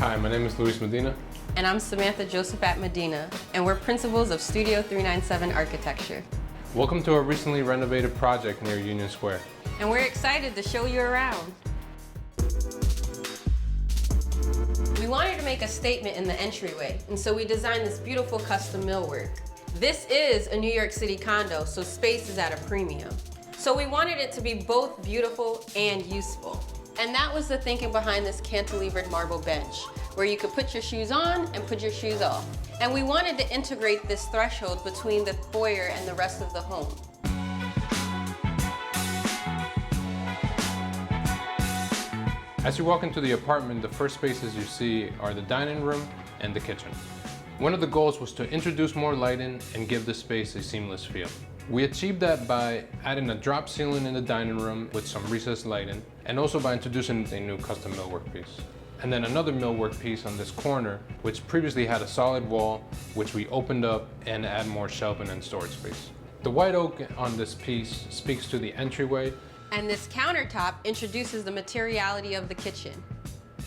Hi, my name is Medina. And I'm Samantha Josaphat Medina, and we're principals of Studio 397 Architecture. Welcome to our recently renovated project near Union Square. And we're excited to show you around. We wanted to make a statement in the entryway, and so we designed this beautiful custom millwork. This is a New York City condo, so space is at a premium. So we wanted it to be both beautiful and useful. And that was the thinking behind this cantilevered marble bench, where you could put your shoes on and put your shoes off. And we wanted to integrate this threshold between the foyer and the rest of the home. As you walk into the apartment, the first spaces you see are the dining room and the kitchen. One of the goals was to introduce more lighting and give the space a seamless feel. We achieved that by adding a drop ceiling in the dining room with some recessed lighting, and also by introducing a new custom millwork piece. And then another millwork piece on this corner, which previously had a solid wall, which we opened up and add more shelving and storage space. The white oak on this piece speaks to the entryway. And this countertop introduces the materiality of the kitchen.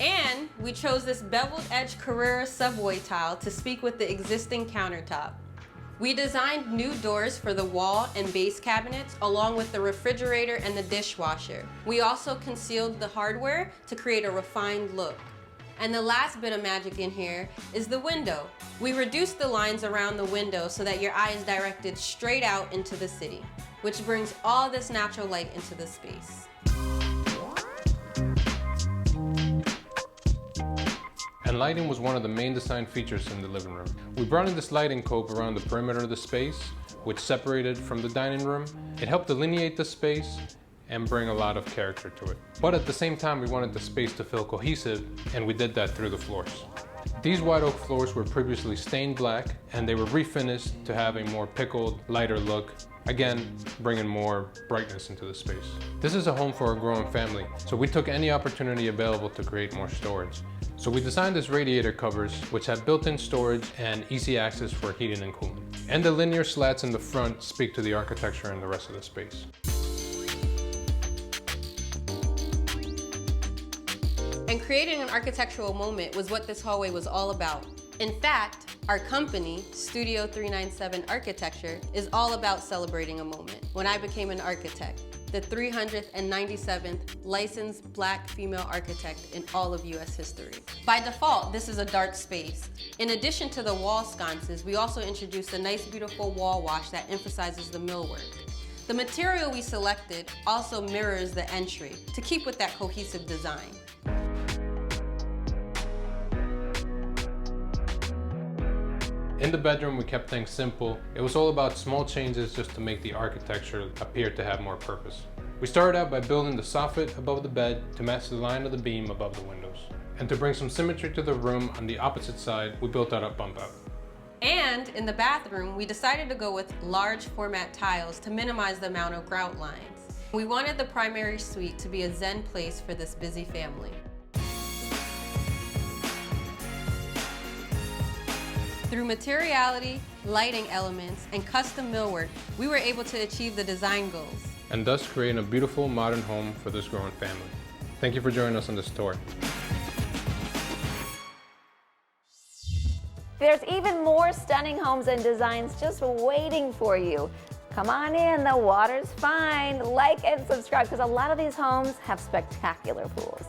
And we chose this beveled edge Carrera subway tile to speak with the existing countertop. We designed new doors for the wall and base cabinets, along with the refrigerator and the dishwasher. We also concealed the hardware to create a refined look. And the last bit of magic in here is the window. We reduced the lines around the window so that your eye is directed straight out into the city, which brings all this natural light into the space. And lighting was one of the main design features in the living room. We brought in this lighting cope around the perimeter of the space, which separated from the dining room. It helped delineate the space and bring a lot of character to it. But at the same time, we wanted the space to feel cohesive, and we did that through the floors. These white oak floors were previously stained black, and they were refinished to have a more pickled, lighter look, again, bringing more brightness into the space. This is a home for a growing family, so we took any opportunity available to create more storage. So we designed these radiator covers, which have built-in storage and easy access for heating and cooling. And the linear slats in the front speak to the architecture and the rest of the space. And creating an architectural moment was what this hallway was all about. In fact, our company, Studio 397 Architecture, is all about celebrating a moment. When I became an architect, the 397th licensed Black female architect in all of US history. By default, this is a dark space. In addition to the wall sconces, we also introduced a nice, beautiful wall wash that emphasizes the millwork. The material we selected also mirrors the entry to keep with that cohesive design. In the bedroom, we kept things simple. It was all about small changes just to make the architecture appear to have more purpose. We started out by building the soffit above the bed to match the line of the beam above the windows. And to bring some symmetry to the room on the opposite side, we built out a bump out. And in the bathroom, we decided to go with large format tiles to minimize the amount of grout lines. We wanted the primary suite to be a zen place for this busy family. Through materiality, lighting elements, and custom millwork, we were able to achieve the design goals. And thus creating a beautiful modern home for this growing family. Thank you for joining us on this tour. There's even more stunning homes and designs just waiting for you. Come on in, the water's fine. Like and subscribe, because a lot of these homes have spectacular pools.